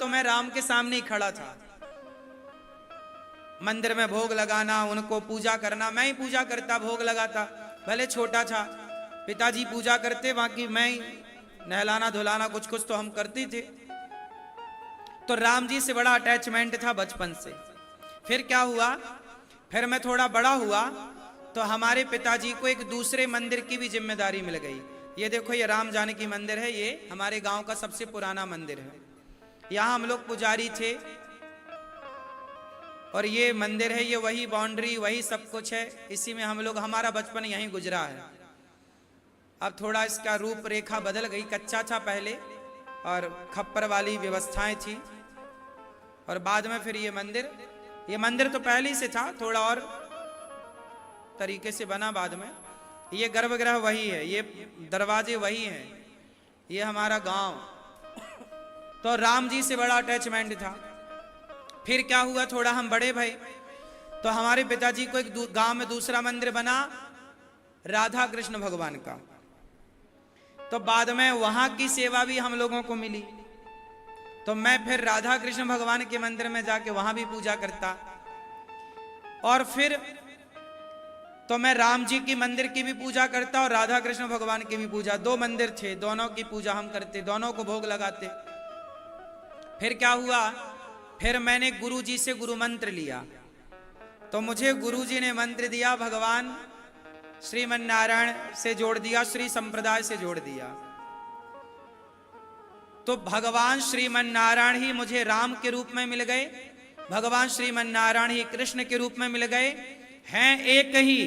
मैं राम के सामने ही खड़ा था। मंदिर में भोग लगाना, उनको पूजा करना, मैं ही पूजा करता, भोग लगाता। भले छोटा था, पिताजी पूजा करते, बाकी मैं ही नहलाना धुलाना कुछ कुछ तो हम करते थे। तो राम जी से बड़ा अटैचमेंट था बचपन से। फिर क्या हुआ, फिर मैं थोड़ा बड़ा हुआ तो हमारे पिताजी को एक दूसरे मंदिर की भी जिम्मेदारी मिल गई। ये देखो, ये राम जानकी मंदिर है, ये हमारे गांव का सबसे पुराना मंदिर है। यहाँ हम लोग पुजारी थे और ये मंदिर है, ये वही बाउंड्री, वही सब कुछ है। इसी में हम लोग, हमारा बचपन यहीं गुजरा है। अब थोड़ा इसका रूप रेखा बदल गई, कच्चा था पहले और खप्पर वाली व्यवस्थाएं थी, और बाद में फिर ये मंदिर तो पहले ही से था, थोड़ा और तरीके से बना बाद में। ये गर्भगृह वही है, ये दरवाजे वही हैं, ये हमारा गांव। तो राम जी से बड़ा अटैचमेंट था। फिर क्या हुआ, थोड़ा हम बड़े भाई, तो हमारे पिताजी को एक गांव में दूसरा मंदिर बना राधा कृष्ण भगवान का। तो बाद में वहां की सेवा भी हम लोगों को मिली, तो मैं फिर राधा कृष्ण भगवान के मंदिर में जाके वहां भी पूजा करता। और फिर तो मैं राम जी की मंदिर की भी पूजा करता और राधा कृष्ण भगवान की भी पूजा, दो मंदिर थे, दोनों की पूजा हम करते, दोनों को भोग लगाते। फिर क्या हुआ, फिर मैंने गुरु जी से गुरु मंत्र लिया। तो मुझे गुरु जी ने मंत्र दिया, भगवान श्रीमन नारायण से जोड़ दिया, श्री संप्रदाय से जोड़ दिया। तो भगवान श्रीमन नारायण ही मुझे राम के रूप में मिल गए, भगवान श्रीमन नारायण ही कृष्ण के रूप में मिल गए। हैं एक ही,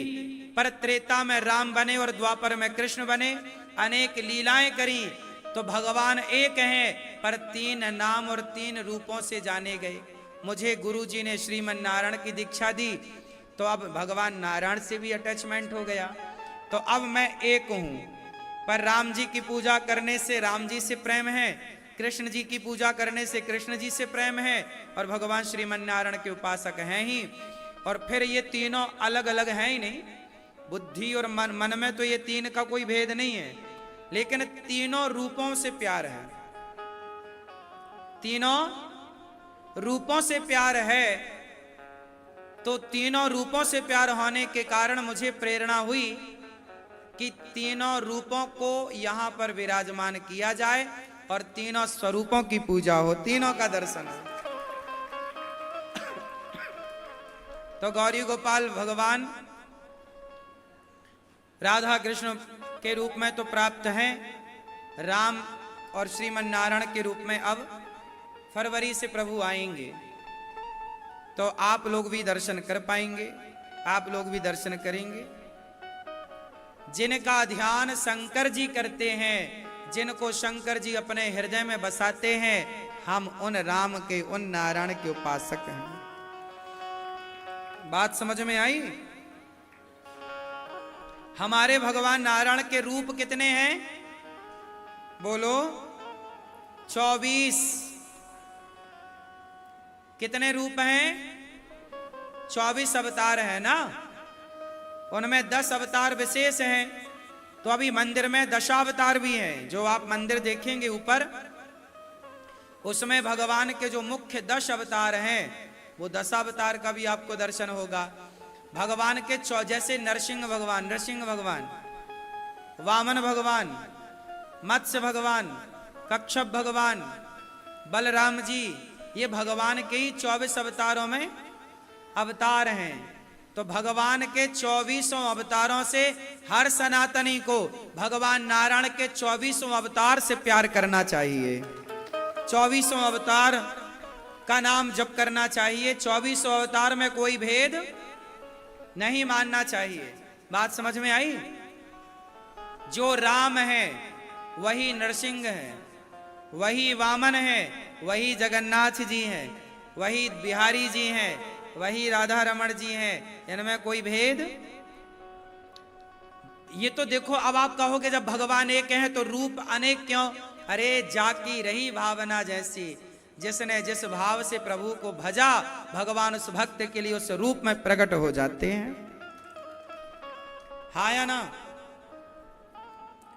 पर त्रेता में राम बने और द्वापर में कृष्ण बने, अनेक लीलाएं करी। तो भगवान एक हैं, पर तीन नाम और तीन रूपों से जाने गए। मुझे गुरु जी ने श्रीमन नारायण की दीक्षा दी, तो अब भगवान नारायण से भी अटैचमेंट हो गया। तो अब मैं एक हूं, पर राम जी की पूजा करने से राम जी से प्रेम है, कृष्ण जी की पूजा करने से कृष्ण जी से प्रेम है, और भगवान श्रीमन नारायण के उपासक हैं ही। और फिर ये तीनों अलग अलग हैं ही नहीं, बुद्धि और मन में तो ये तीन का कोई भेद नहीं है, लेकिन तीनों रूपों से प्यार है, तीनों रूपों से प्यार है। तो तीनों रूपों से प्यार होने के कारण मुझे प्रेरणा हुई कि तीनों रूपों को यहां पर विराजमान किया जाए और तीनों स्वरूपों की पूजा हो, तीनों का दर्शन हो। तो गौरी गोपाल भगवान राधा कृष्ण के रूप में तो प्राप्त हैं, राम और श्रीमन नारायण के रूप में अब फरवरी से प्रभु आएंगे, तो आप लोग भी दर्शन कर पाएंगे, आप लोग भी दर्शन करेंगे। जिनका ध्यान शंकर जी करते हैं, जिनको शंकर जी अपने हृदय में बसाते हैं, हम उन राम के, उन नारायण के उपासक हैं। बात समझ में आई? हमारे भगवान नारायण के रूप कितने हैं? बोलो 24। कितने रूप हैं? 24 अवतार है ना, उनमें 10 अवतार विशेष हैं। तो अभी मंदिर में दशावतार भी हैं, जो आप मंदिर देखेंगे ऊपर, उसमें भगवान के जो मुख्य 10 अवतार हैं, वो 10 अवतार का भी आपको दर्शन होगा। भगवान के जैसे नरसिंह भगवान, वामन भगवान, मत्स्य भगवान, कच्छप भगवान, बलराम जी, ये भगवान के ही 24 अवतारों में अवतार हैं। तो भगवान के 24 अवतारों से हर सनातनी को भगवान नारायण के 24 अवतार से प्यार करना चाहिए, 24 अवतार का नाम जप करना चाहिए, 24 अवतार में कोई भेद नहीं मानना चाहिए। बात समझ में आई? जो राम है वही नरसिंह है, वही वामन है, वही जगन्नाथ जी हैं, वही बिहारी जी हैं, वही राधा रमण जी हैं, इनमें कोई भेद। ये तो देखो, अब आप कहोगे जब भगवान एक हैं तो रूप अनेक क्यों? अरे जाकी रही भावना जैसी, जिसने जिस भाव से प्रभु को भजा, भगवान उस भक्त के लिए उस रूप में प्रकट हो जाते हैं। हाँ या ना?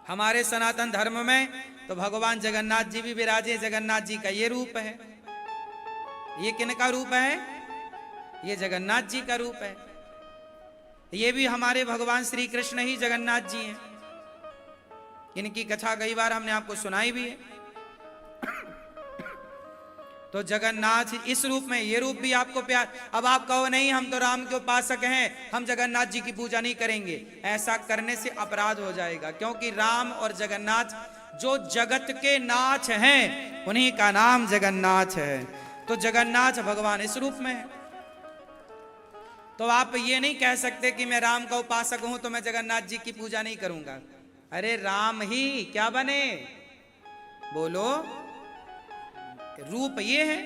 हमारे सनातन धर्म में तो भगवान जगन्नाथ जी भी विराजे, जगन्नाथ जी का ये रूप है, ये किनका रूप है? ये जगन्नाथ जी का रूप है। ये भी हमारे भगवान श्री कृष्ण ही जगन्नाथ जी हैं। इनकी कथा कई बार हमने आपको सुनाई भी है। तो जगन्नाथ इस रूप में, ये रूप भी आपको प्यार। अब आप कहो नहीं हम तो राम के उपासक हैं, हम जगन्नाथ जी की पूजा नहीं करेंगे। ऐसा करने से अपराध हो जाएगा, क्योंकि राम और जगन्नाथ जो जगत के नाथ हैं, उन्हीं का नाम जगन्नाथ है। तो जगन्नाथ भगवान इस रूप में है। तो आप ये नहीं कह सकते कि मैं राम का उपासक हूं तो मैं जगन्नाथ जी की पूजा नहीं करूंगा। अरे राम ही क्या बने? बोलो, रूप ये है।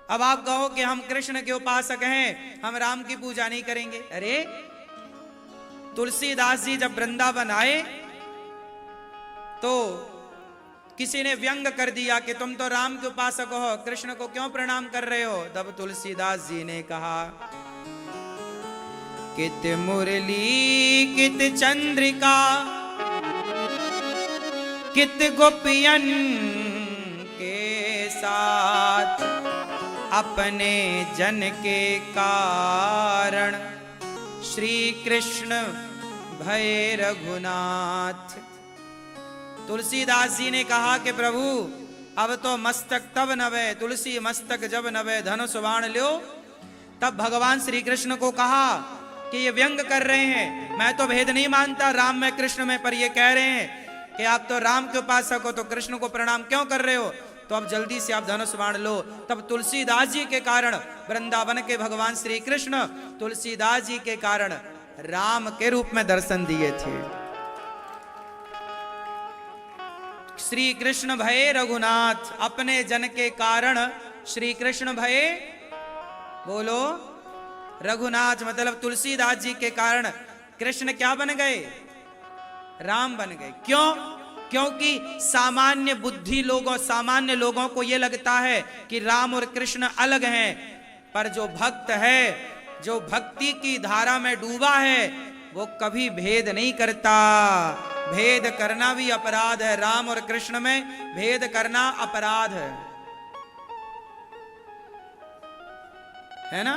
अब आप कहो कि हम कृष्ण के उपासक हैं, हम राम की पूजा नहीं करेंगे। अरे तुलसीदास जी जब वृंदावन आए तो किसी ने व्यंग कर दिया कि तुम तो राम के उपासक हो, कृष्ण को क्यों प्रणाम कर रहे हो? तब तुलसीदास जी ने कहा, कित मुरली कित चंद्रिका कित गोपियन के साथ, अपने जन के कारण श्री कृष्ण भय रघुनाथ। तुलसीदास जी ने कहा कि प्रभु अब तो मस्तक तब नवे, तुलसी मस्तक जब नवे धनुष बाण ल्यो। तब भगवान श्री कृष्ण को कहा कि ये व्यंग कर रहे हैं, मैं तो भेद नहीं मानता राम में कृष्ण में, पर ये कह रहे हैं कि आप तो राम के उपासक हो तो कृष्ण को प्रणाम क्यों कर रहे हो? तो अब जल्दी से आप धनुष बाण लो। तब तुलसीदास जी के कारण वृंदावन के भगवान श्री कृष्ण तुलसीदास जी के कारण राम के रूप में दर्शन दिए थे। श्री कृष्ण भये रघुनाथ, अपने जन के कारण श्री कृष्ण भये, बोलो रघुनाथ, मतलब तुलसीदास जी के कारण कृष्ण क्या बन गए? राम बन गए। क्यों? क्योंकि सामान्य बुद्धि लोगों, सामान्य लोगों को यह लगता है कि राम और कृष्ण अलग हैं, पर जो भक्त है, जो भक्ति की धारा में डूबा है, वो कभी भेद नहीं करता। भेद करना भी अपराध है, राम और कृष्ण में भेद करना अपराध है ना?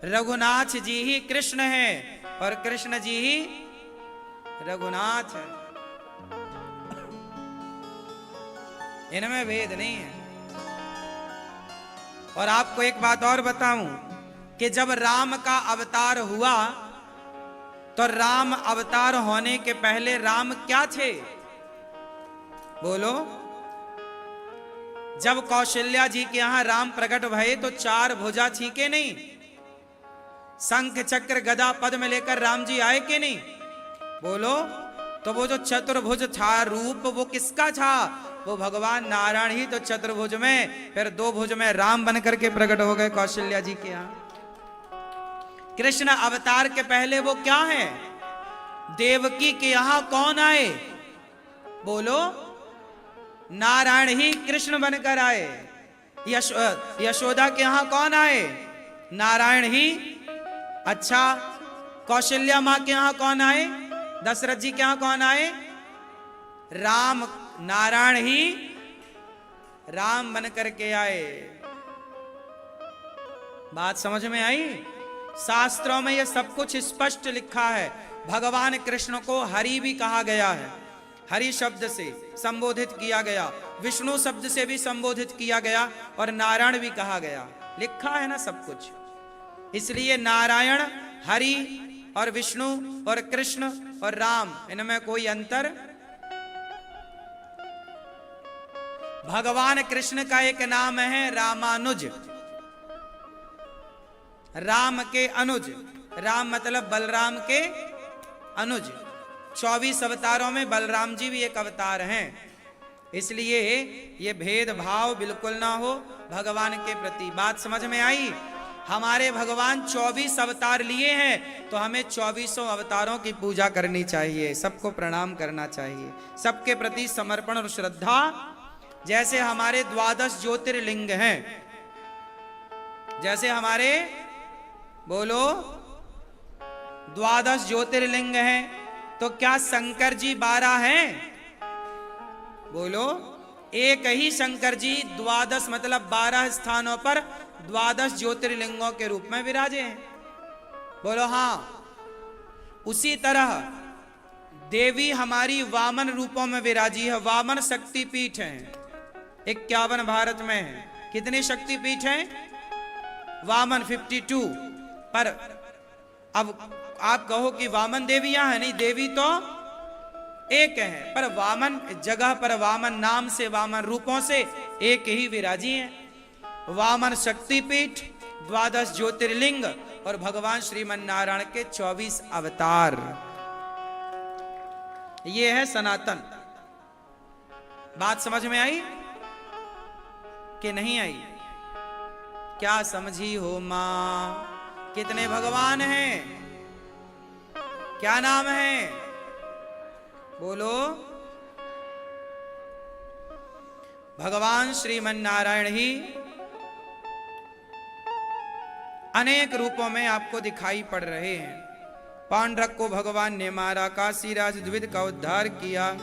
रघुनाथ जी ही कृष्ण है और कृष्ण जी ही रघुनाथ है, इनमें भेद नहीं है। और आपको एक बात और बताऊं कि जब राम का अवतार हुआ तो राम अवतार होने के पहले राम क्या थे? बोलो। जब कौशल्या जी के यहां राम प्रकट भये तो 4 भुजा थी के नहीं? शंख चक्र गदा पद्म लेकर राम जी आए के नहीं? बोलो। तो वो जो चतुर्भुज था रूप, वो किसका था? वो भगवान नारायण ही तो चतुर्भुज में, फिर 2 भुज में राम बनकर के प्रकट हो गए कौशल्या जी के यहां। कृष्ण अवतार के पहले वो क्या है? देवकी के यहां कौन आए? बोलो। नारायण ही कृष्ण बनकर आए। यशोदा के यहां कौन आए? नारायण ही। अच्छा, कौशल्या मां के यहां कौन आए? दशरथ जी के यहां कौन आए? राम। नारायण ही राम बनकर के आए। बात समझ में आई? शास्त्रों में यह सब कुछ स्पष्ट लिखा है। भगवान कृष्ण को हरि भी कहा गया है, हरि शब्द से संबोधित किया गया, विष्णु शब्द से भी संबोधित किया गया और नारायण भी कहा गया। लिखा है ना सब कुछ। इसलिए नारायण, हरि और विष्णु और कृष्ण और राम, इनमें कोई अंतर। भगवान कृष्ण का एक नाम है रामानुज, राम के अनुज। राम मतलब बलराम के अनुज। 24 अवतारों में बलराम जी भी एक अवतार हैं। इसलिए ये भेदभाव बिल्कुल ना हो भगवान के प्रति। बात समझ में आई? हमारे भगवान 24 अवतार लिए हैं, तो हमें 24 अवतारों की पूजा करनी चाहिए, सबको प्रणाम करना चाहिए, सबके प्रति समर्पण और श्रद्धा। जैसे हमारे 12 ज्योतिर्लिंग हैं, जैसे हमारे, बोलो, 12 ज्योतिर्लिंग हैं, तो क्या शंकर जी 12 हैं? बोलो। एक ही शंकर जी 12 मतलब 12 स्थानों पर 12 ज्योतिर्लिंगों के रूप में विराजे हैं। बोलो हाँ। उसी तरह देवी हमारी वामन रूपों में विराजी है। वामन शक्तिपीठ हैं 51 भारत में है। कितने शक्तिपीठ हैं? वामन 52। पर अब आप कहो कि वामन देवियां हैं, नहीं, देवी तो एक है, पर वामन जगह पर, वामन नाम से, वामन रूपों से एक ही विराजी हैं। वामन शक्तिपीठ, 12 ज्योतिर्लिंग और भगवान श्रीमन नारायण के 24 अवतार। ये है सनातन। बात समझ में आई कि नहीं आई? क्या समझी हो मां? कितने भगवान हैं? क्या नाम है? बोलो। भगवान श्रीमन नारायण ही अनेक रूपों में आपको दिखाई पड़ रहे हैं। पांडरक को भगवान ने मारा, काशीराज द्विविद का उद्धार किया,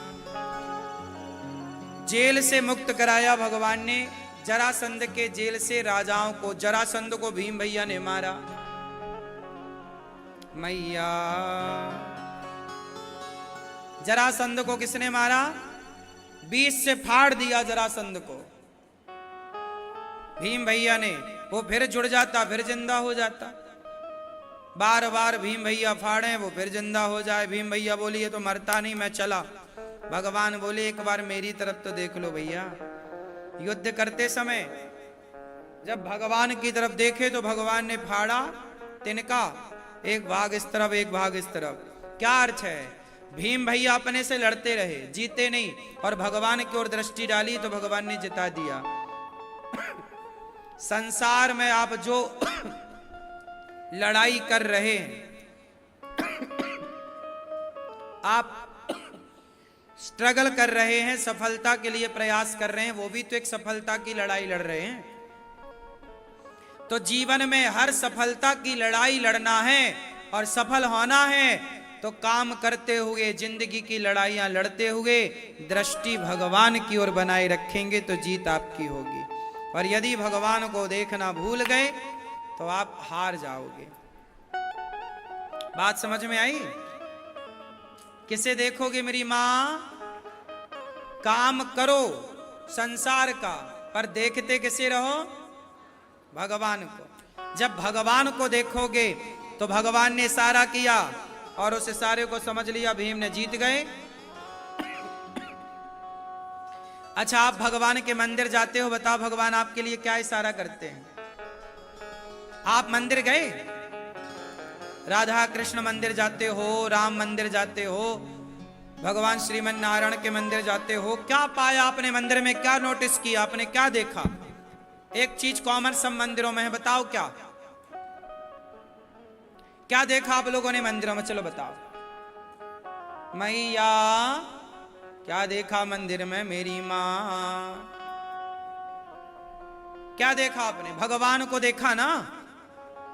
जेल से मुक्त कराया भगवान ने। जरासंध के जेल से राजाओं को, जरासंध को भीम भैया ने मारा। मैया जरासंध को किसने मारा? 20 से फाड़ दिया जरासंध को भीम भैया ने। वो फिर जुड़ जाता, फिर जिंदा हो जाता। बार बार भीम भैया फाड़े, वो फिर जिंदा हो जाए। भीम भैया बोली ये तो मरता नहीं, मैं चला। भगवान बोले एक बार मेरी तरफ तो देख लो भैया। युद्ध करते समय जब भगवान की तरफ देखे तो भगवान ने फाड़ा तिनका, एक भाग इस तरफ, एक भाग इस तरफ। क्या अर्थ है? भीम भैया अपने से लड़ते रहे, जीते नहीं, और भगवान की ओर दृष्टि डाली तो भगवान ने जिता दिया। संसार में आप जो लड़ाई कर रहे हैं, आप स्ट्रगल कर रहे हैं, सफलता के लिए प्रयास कर रहे हैं, वो भी तो एक सफलता की लड़ाई लड़ रहे हैं। तो जीवन में हर सफलता की लड़ाई लड़ना है और सफल होना है तो काम करते हुए, जिंदगी की लड़ाइयां लड़ते हुए दृष्टि भगवान की ओर बनाए रखेंगे तो जीत आपकी होगी। और यदि भगवान को देखना भूल गए तो आप हार जाओगे। बात समझ में आई? किसे देखोगे मेरी मां? काम करो संसार का, पर देखते किसे रहो? भगवान को। जब भगवान को देखोगे तो भगवान ने इशारा किया और उस इशारे को समझ लिया, भीम ने जीत गए। अच्छा, आप भगवान के मंदिर जाते हो, बताओ भगवान आपके लिए क्या इशारा करते हैं? आप मंदिर गए, राधा कृष्ण मंदिर जाते हो, राम मंदिर जाते हो, भगवान श्रीमन नारायण के मंदिर जाते हो, क्या पाया आपने मंदिर में? क्या नोटिस किया आपने? क्या देखा? एक चीज कॉमन सब मंदिरों में है, बताओ क्या? क्या देखा आप लोगों ने मंदिरों में? चलो बताओ। मैया क्या देखा मंदिर में मेरी मां? क्या देखा आपने? भगवान को देखा ना?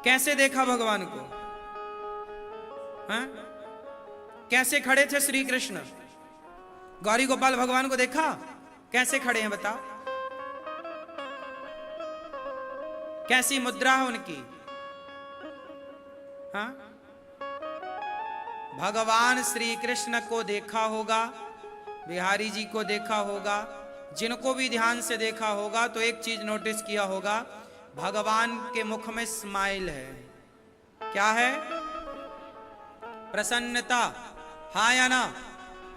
कैसे देखा भगवान को? हाँ? कैसे खड़े थे श्री कृष्ण? गौरी गोपाल भगवान को देखा? कैसे खड़े हैं बताओ? कैसी मुद्रा है उनकी? हाँ? भगवान श्री कृष्ण को देखा होगा, बिहारी जी को देखा होगा, जिनको भी ध्यान से देखा होगा तो एक चीज नोटिस किया होगा, भगवान के मुख में स्माइल है। क्या है? प्रसन्नता। हाँ या ना?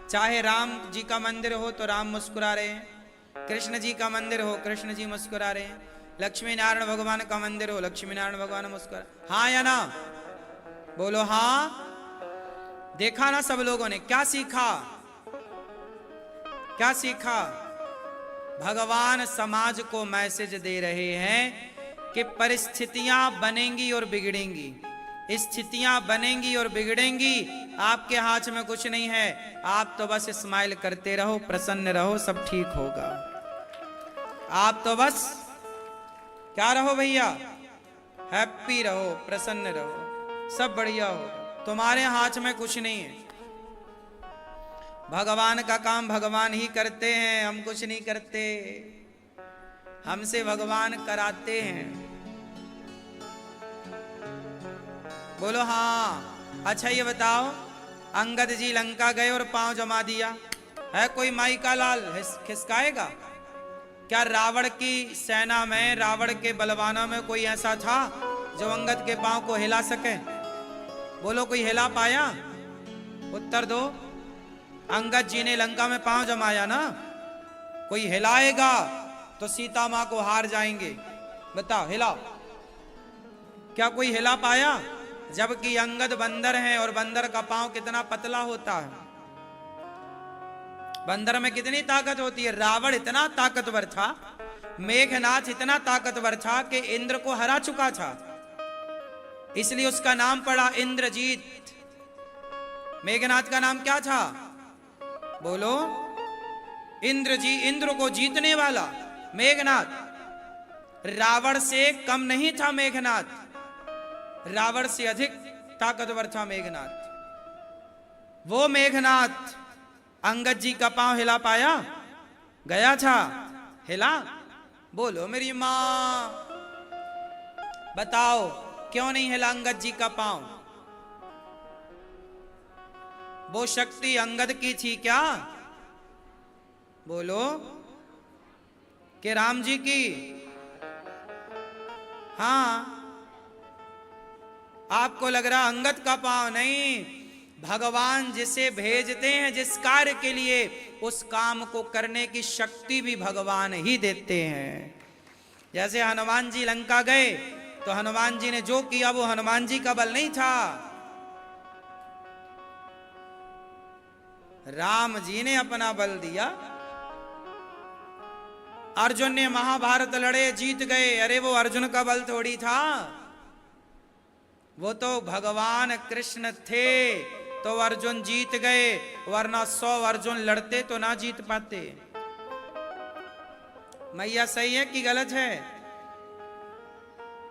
चाहे राम जी का मंदिर हो तो राम मुस्कुरा रहे हैं, कृष्ण जी का मंदिर हो कृष्ण जी मुस्कुरा रहे हैं, लक्ष्मी नारायण भगवान का मंदिर हो लक्ष्मी नारायण भगवान मुस्कुरा। हाँ या ना? बोलो हाँ। देखा ना सब लोगों ने? क्या सीखा? क्या सीखा? भगवान समाज को मैसेज दे रहे हैं कि परिस्थितियां बनेंगी और बिगड़ेंगी, स्थितियां बनेंगी और बिगड़ेंगी, आपके हाथ में कुछ नहीं है। आप तो बस स्माइल करते रहो, प्रसन्न रहो, सब ठीक होगा। आप तो बस क्या रहो भैया? हैप्पी रहो, प्रसन्न रहो, सब बढ़िया होगा। तुम्हारे हाथ में कुछ नहीं है। भगवान का काम भगवान ही करते हैं, हम कुछ नहीं करते, हमसे भगवान कराते हैं। बोलो हाँ। अच्छा ये बताओ, अंगद जी लंका गए और पांव जमा दिया, है कोई माई का लाल खिसकाएगा? क्या रावण की सेना में, रावण के बलवानों में कोई ऐसा था जो अंगद के पांव को हिला सके? बोलो कोई हिला पाया? उत्तर दो। अंगद जी ने लंका में पांव जमाया ना, कोई हिलाएगा तो सीता मां को हार जाएंगे। बताओ हिलाओ, क्या कोई हिला पाया? जबकि अंगद बंदर है और बंदर का पांव कितना पतला होता है, बंदर में कितनी ताकत होती है। रावण इतना ताकतवर था, मेघनाथ इतना ताकतवर था कि इंद्र को हरा चुका था, इसलिए उसका नाम पड़ा इंद्रजीत। मेघनाथ का नाम क्या था? बोलो। इंद्र को जीतने वाला मेघनाथ। रावण से कम नहीं था मेघनाथ, रावण से अधिक ताकतवर था मेघनाथ। वो मेघनाथ अंगद जी का पांव हिला पाया? गया था, हिला? बोलो मेरी मां, बताओ क्यों नहीं हिला अंगद जी का पांव? वो शक्ति अंगद की थी क्या? बोलो। कि राम जी की? हाँ। आपको लग रहा अंगद का पांव नहीं, भगवान जिसे भेजते हैं जिस कार्य के लिए, उस काम को करने की शक्ति भी भगवान ही देते हैं। जैसे हनुमान जी लंका गए तो हनुमान जी ने जो किया वो हनुमान जी का बल नहीं था, राम जी ने अपना बल दिया। अर्जुन ने महाभारत लड़े, जीत गए, अरे वो अर्जुन का बल थोड़ी था, वो तो भगवान कृष्ण थे तो अर्जुन जीत गए, वरना 100 अर्जुन लड़ते तो ना जीत पाते। मैया सही है कि गलत है?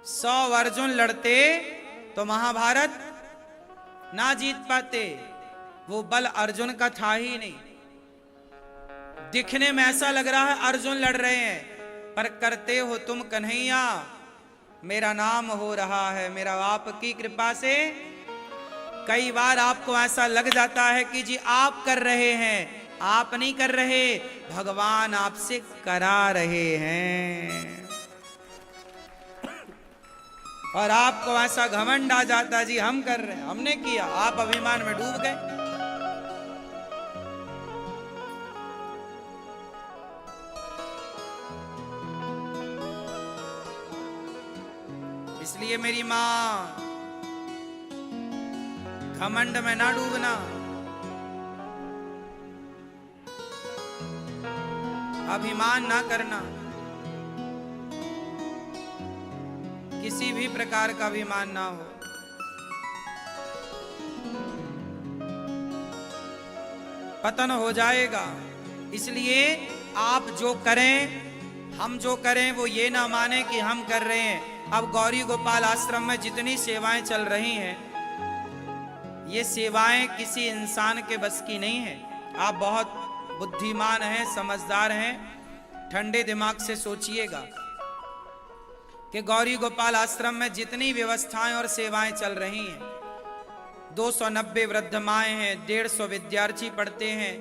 100 अर्जुन लड़ते तो महाभारत ना जीत पाते, वो बल अर्जुन का था ही नहीं। दिखने में ऐसा लग रहा है अर्जुन लड़ रहे हैं, पर करते हो तुम कन्हैया, मेरा नाम हो रहा है, मेरा आपकी कृपा से। कई बार आपको ऐसा लग जाता है कि जी आप कर रहे हैं, आप नहीं कर रहे, भगवान आपसे करा रहे हैं। और आपको ऐसा घमंड आ जाता है जी हम कर रहे हैं, हमने किया, आप अभिमान में डूब गए। इसलिए मेरी मां, घमंड में ना डूबना। अभिमान ना करना, किसी भी प्रकार का अभिमान ना हो। पतन हो जाएगा। इसलिए आप जो करें, हम जो करें, वो ये ना माने कि हम कर रहे हैं। अब गौरी गोपाल आश्रम में जितनी सेवाएं चल रही हैं, ये सेवाएं किसी इंसान के बस की नहीं है। आप बहुत बुद्धिमान हैं, समझदार हैं, ठंडे दिमाग से सोचिएगा कि गौरी गोपाल आश्रम में जितनी व्यवस्थाएं और सेवाएं चल रही हैं, 290 वृद्ध माएँ हैं, 150 विद्यार्थी पढ़ते हैं,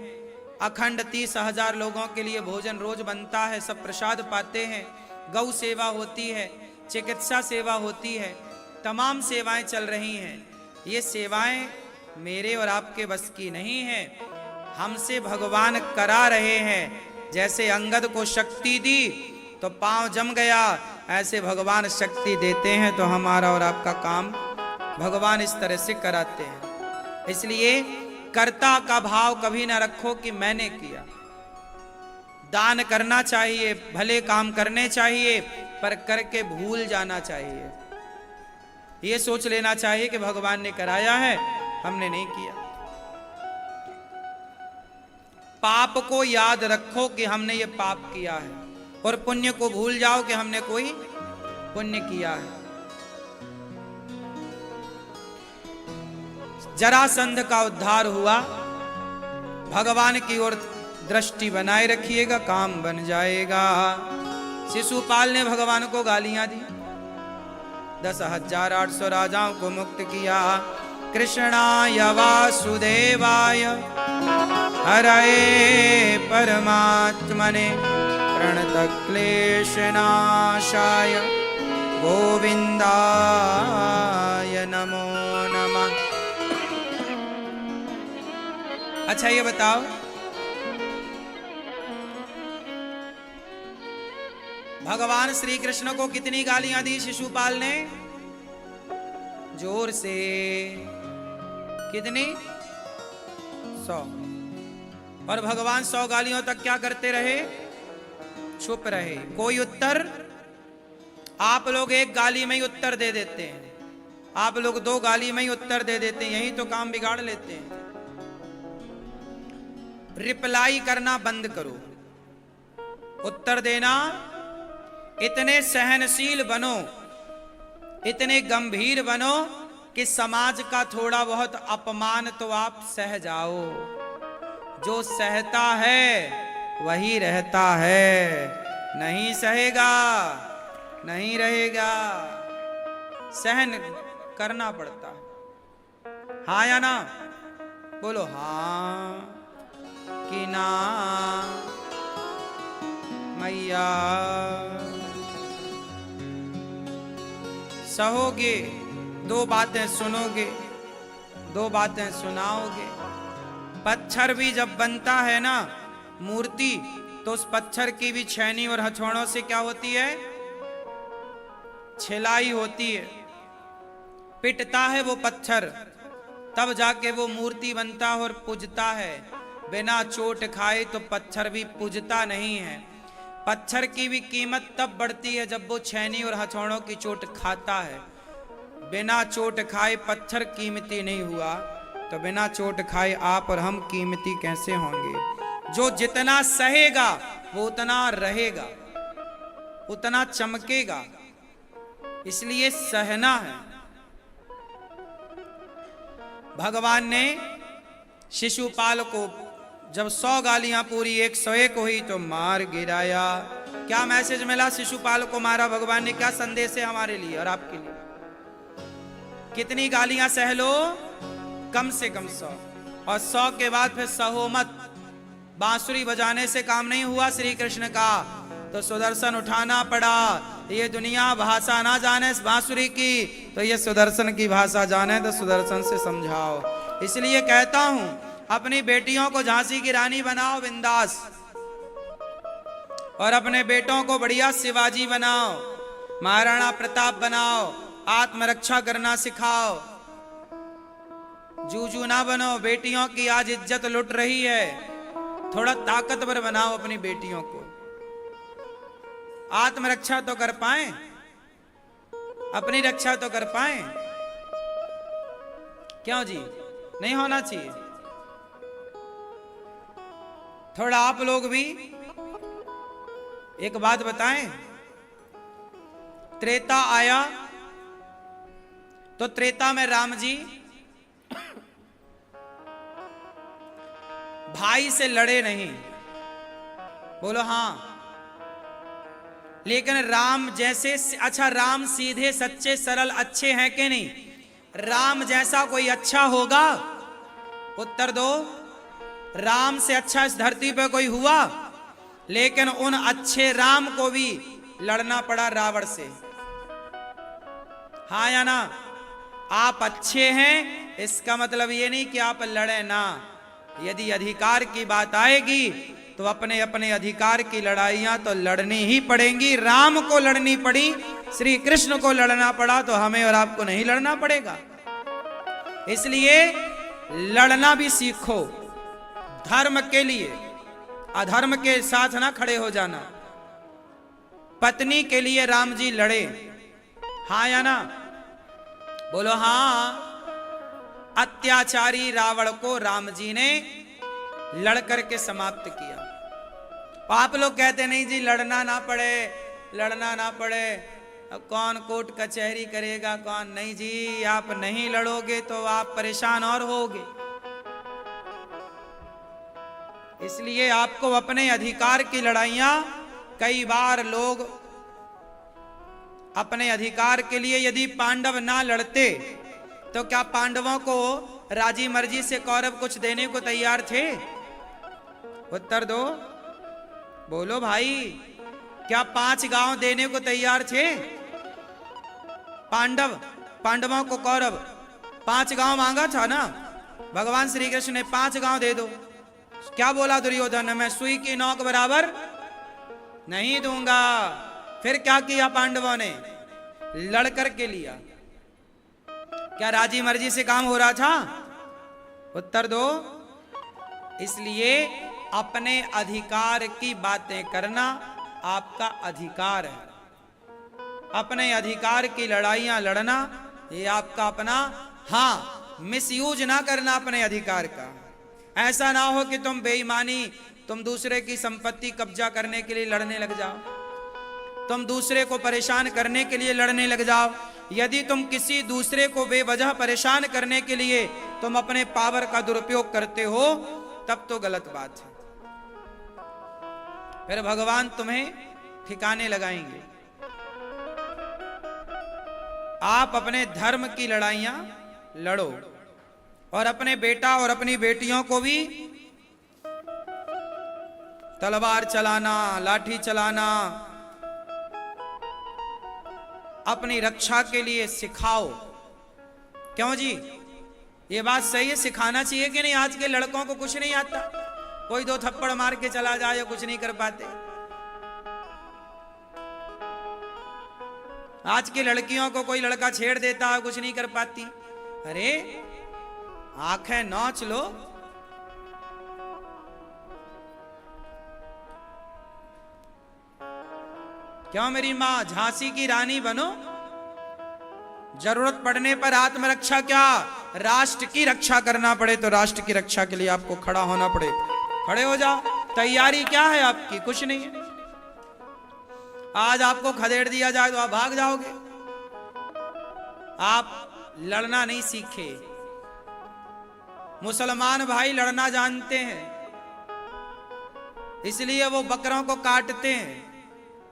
अखंड 30,000 लोगों के लिए भोजन रोज बनता है, सब प्रसाद पाते हैं, गौ सेवा होती है, चिकित्सा सेवा होती है, तमाम सेवाएं चल रही हैं। ये सेवाएं मेरे और आपके बस की नहीं है, हमसे भगवान करा रहे हैं। जैसे अंगद को शक्ति दी तो पांव जम गया, ऐसे भगवान शक्ति देते हैं तो हमारा और आपका काम भगवान इस तरह से कराते हैं। इसलिए कर्ता का भाव कभी ना रखो कि मैंने किया। दान करना चाहिए, भले काम करने चाहिए, पर करके भूल जाना चाहिए। ये सोच लेना चाहिए कि भगवान ने कराया है, हमने नहीं किया। पाप को याद रखो कि हमने ये पाप किया है, और पुण्य को भूल जाओ कि हमने कोई पुण्य किया है। जरासंध का उद्धार हुआ भगवान की ओर दृष्टि बनाए रखिएगा, काम बन जाएगा। शिशुपाल ने भगवान को गालियां दी, 10,800 राजाओं को मुक्त किया। कृष्णाय वासुदेवाय हरये परमात्मने प्रणतक्लेशनाशाय गोविंदाय नमो नमः। अच्छा ये बताओ, भगवान श्री कृष्ण को कितनी गालियां दी शिशुपाल ने? जोर से कितनी? 100। और भगवान 100 गालियों तक क्या करते रहे? चुप रहे, कोई उत्तर। आप लोग एक गाली में ही उत्तर दे देते हैं, आप लोग 2 गाली में ही उत्तर दे देते हैं, यही तो काम बिगाड़ लेते हैं। रिप्लाई करना बंद करो, उत्तर देना इतने सहनशील बनो, इतने गंभीर बनो कि समाज का थोड़ा बहुत अपमान तो आप सह जाओ। जो सहता है वही रहता है, नहीं सहेगा नहीं रहेगा। सहन करना पड़ता है। हाँ या ना? बोलो हाँ कि ना मैया। सहोगे, 2 बातें सुनोगे, 2 बातें सुनाओगे। पत्थर भी जब बनता है ना मूर्ति, तो उस पत्थर की भी छैनी और हथौड़ों से क्या होती है? छिलाई होती है, पिटता है वो पत्थर, तब जाके वो मूर्ति बनता है और पूजता है। बिना चोट खाए तो पत्थर भी पूजता नहीं है। पत्थर की भी कीमत तब बढ़ती है जब वो छैनी और हथौड़ों की चोट खाता है। बिना चोट खाए पत्थर कीमती नहीं हुआ, तो बिना चोट खाए आप और हम कीमती कैसे होंगे? जो जितना सहेगा वो उतना रहेगा, उतना चमकेगा, इसलिए सहना है। भगवान ने शिशुपाल को जब 100 गालियां पूरी 101 हुई तो मार गिराया। क्या मैसेज मिला? शिशुपाल को मारा भगवान ने, क्या संदेश है हमारे लिए और आपके लिए? कितनी गालियां सह लो? कम से कम 100। और 100 के बाद फिर सहो मत। बांसुरी बजाने से काम नहीं हुआ श्री कृष्ण का, तो सुदर्शन उठाना पड़ा। ये दुनिया भाषा ना जाने बांसुरी की, तो ये सुदर्शन की भाषा जाने तो सुदर्शन से समझाओ। इसलिए कहता हूं, अपनी बेटियों को झांसी की रानी बनाओ बिंदास, और अपने बेटों को बढ़िया शिवाजी बनाओ, महाराणा प्रताप बनाओ, आत्मरक्षा करना सिखाओ। जूजू ना बनो। बेटियों की आज इज्जत लुट रही है, थोड़ा ताकतवर बनाओ अपनी बेटियों को। आत्मरक्षा तो कर पाए, अपनी रक्षा तो कर पाए। क्यों जी? नहीं होना चाहिए? थोड़ा आप लोग भी एक बात बताएं। त्रेता आया तो त्रेता में राम जी भाई से लड़े नहीं, बोलो हाँ। लेकिन राम जैसे, अच्छा राम सीधे सच्चे सरल अच्छे हैं कि नहीं? राम जैसा कोई अच्छा होगा? उत्तर दो। राम से अच्छा इस धरती पे कोई हुआ? लेकिन उन अच्छे राम को भी लड़ना पड़ा रावण से। हाँ या ना? आप अच्छे हैं इसका मतलब ये नहीं कि आप लड़े ना। यदि अधिकार की बात आएगी तो अपने अपने अधिकार की लड़ाइयां तो लड़नी ही पड़ेंगी। राम को लड़नी पड़ी, श्री कृष्ण को लड़ना पड़ा, तो हमें और आपको नहीं लड़ना पड़ेगा। इसलिए लड़ना भी सीखो धर्म के लिए, अधर्म के साथ ना खड़े हो जाना। पत्नी के लिए राम जी लड़े, हाँ या ना? बोलो हाँ। अत्याचारी रावण को राम जी ने लड़ करके समाप्त किया। आप लोग कहते नहीं जी लड़ना ना पड़े, लड़ना ना पड़े, अब कौन कोर्ट कचहरी करेगा कौन? नहीं जी, आप नहीं लड़ोगे तो आप परेशान और होगे। इसलिए आपको अपने अधिकार की लड़ाइयां, कई बार लोग अपने अधिकार के लिए यदि पांडव ना लड़ते तो क्या पांडवों को राजी मर्जी से कौरव कुछ देने को तैयार थे? उत्तर दो, बोलो भाई, क्या 5 गांव देने को तैयार थे पांडवों को कौरव? 5 गांव मांगा था ना भगवान श्री कृष्ण ने, 5 गांव दे दो। क्या बोला दुर्योधन? मैं सुई की नोक बराबर नहीं दूंगा। फिर क्या किया पांडवों ने? लड़कर के लिया। क्या राजी मर्जी से काम हो रहा था? उत्तर दो। इसलिए अपने अधिकार की बातें करना आपका अधिकार है। अपने अधिकार की लड़ाइयां लड़ना ये आपका अपना, हां, मिसयूज ना करना अपने अधिकार का। ऐसा ना हो कि तुम बेईमानी, तुम दूसरे की संपत्ति कब्जा करने के लिए लड़ने लग जाओ, तुम दूसरे को परेशान करने के लिए लड़ने लग जाओ। यदि तुम किसी दूसरे को बेवजह परेशान करने के लिए तुम अपने पावर का दुरुपयोग करते हो, तब तो गलत बात है। फिर भगवान तुम्हें ठिकाने लगाएंगे। आप अपने धर्म की लड़ाइयां लड़ो और अपने बेटा और अपनी बेटियों को भी तलवार चलाना, लाठी चलाना, अपनी रक्षा के लिए सिखाओ। क्यों जी? ये बात सही है, सिखाना चाहिए कि नहीं? आज के लड़कों को कुछ नहीं आता, कोई 2 थप्पड़ मार के चला जाए, कुछ नहीं कर पाते। आज की लड़कियों को कोई लड़का छेड़ देता है, कुछ नहीं कर पाती। अरे आंखें नोच लो। क्यों मेरी मां? झांसी की रानी बनो, जरूरत पड़ने पर आत्मरक्षा क्या, राष्ट्र की रक्षा करना पड़े तो राष्ट्र की रक्षा के लिए आपको खड़ा होना पड़े, खड़े हो जाओ। तैयारी क्या है आपकी? कुछ नहीं है। आज आपको खदेड़ दिया जाए तो आप भाग जाओगे। आप लड़ना नहीं सीखे। मुसलमान भाई लड़ना जानते हैं, इसलिए वो बकरों को काटते हैं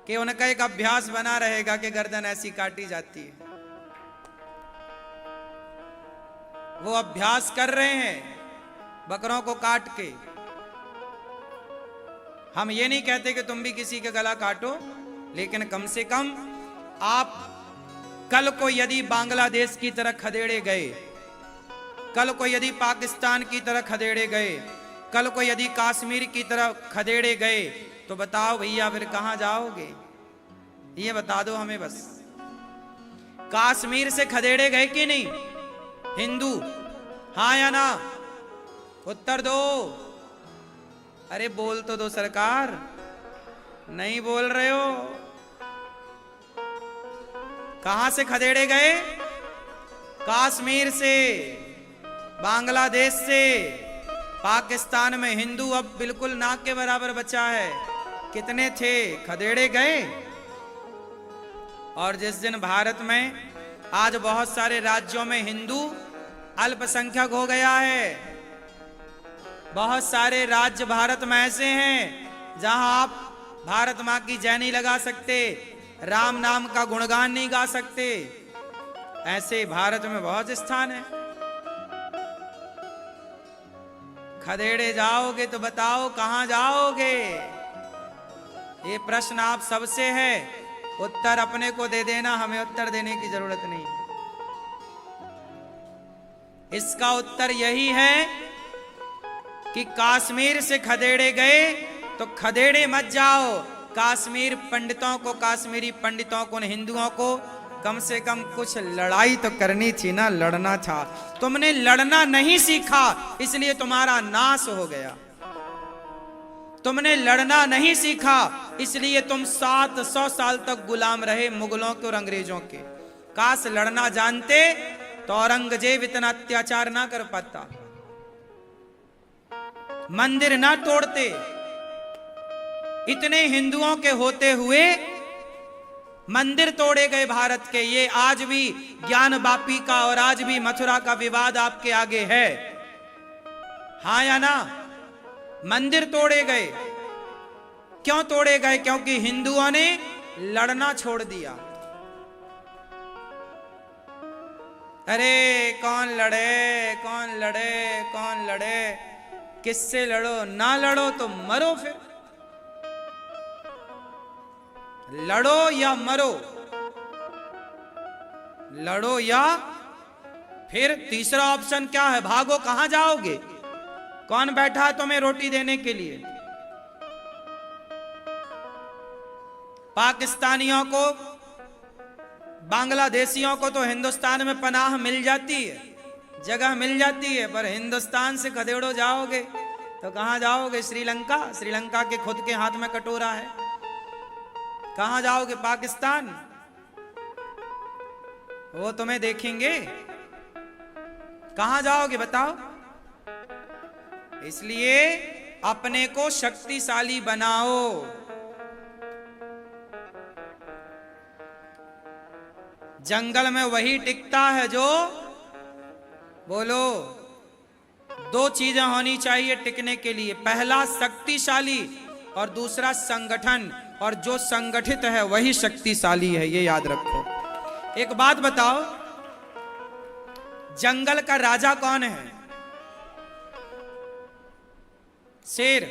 कि उनका एक अभ्यास बना रहेगा कि गर्दन ऐसी काटी जाती है। वो अभ्यास कर रहे हैं बकरों को काट के। हम ये नहीं कहते कि तुम भी किसी का गला काटो, लेकिन कम से कम आप कल को यदि बांग्लादेश की तरह खदेड़े गए, कल को यदि पाकिस्तान की तरह खदेड़े गए, कल को यदि कश्मीर की तरह खदेड़े गए, तो बताओ भैया फिर कहां जाओगे? ये बता दो हमें बस। कश्मीर से खदेड़े गए कि नहीं हिंदू? हाँ या ना? उत्तर दो। अरे बोल तो दो सरकार, नहीं बोल रहे हो। कहां से खदेड़े गए? कश्मीर से, बांग्लादेश से। पाकिस्तान में हिंदू अब बिल्कुल नाक के बराबर बचा है। कितने थे खदेड़े गए। और जिस दिन भारत में आज बहुत सारे राज्यों में हिंदू अल्पसंख्यक हो गया है, बहुत सारे राज्य भारत में ऐसे हैं जहां आप भारत मां की जय नहीं लगा सकते, राम नाम का गुणगान नहीं गा सकते। ऐसे भारत में बहुत स्थान है। खदेड़े जाओगे तो बताओ कहां जाओगे? ये प्रश्न आप सबसे है। उत्तर अपने को दे देना, हमें उत्तर देने की जरूरत नहीं। इसका उत्तर यही है कि कश्मीर से खदेड़े गए तो खदेड़े मत जाओ। कश्मीर पंडितों को, कश्मीरी पंडितों को, हिंदुओं को कम से कम कुछ लड़ाई तो करनी थी ना, लड़ना था। तुमने लड़ना नहीं सीखा, इसलिए तुम्हारा नाश हो गया। तुमने लड़ना नहीं सीखा, इसलिए तुम 700 साल तक गुलाम रहे मुगलों के और अंग्रेजों के। काश लड़ना जानते तो औरंगजेब इतना अत्याचार ना कर पाता, मंदिर ना तोड़ते। इतने हिंदुओं के होते हुए मंदिर तोड़े गए भारत के। ये आज भी ज्ञान वापी का और आज भी मथुरा का विवाद आपके आगे है, हाँ या ना? मंदिर तोड़े गए। क्यों तोड़े गए? क्योंकि हिंदुओं ने लड़ना छोड़ दिया। अरे कौन लड़े, कौन लड़े, कौन लड़े, किससे लड़ो? ना लड़ो तो मरो। फिर लड़ो या मरो, लड़ो या फिर तीसरा ऑप्शन क्या है? भागो। कहां जाओगे? कौन बैठा है तुम्हें रोटी देने के लिए? पाकिस्तानियों को, बांग्लादेशियों को तो हिंदुस्तान में पनाह मिल जाती है, जगह मिल जाती है, पर हिंदुस्तान से खदेड़ो जाओगे तो कहां जाओगे? श्रीलंका? श्रीलंका के खुद के हाथ में कटोरा है। कहां जाओगे? पाकिस्तान? वो तुम्हें देखेंगे। कहां जाओगे बताओ? इसलिए अपने को शक्तिशाली बनाओ। जंगल में वही टिकता है जो, बोलो, दो चीजें होनी चाहिए टिकने के लिए। पहला शक्तिशाली और दूसरा संगठन, और जो संगठित है वही शक्तिशाली है, ये याद रखो। एक बात बताओ, जंगल का राजा कौन है? शेर।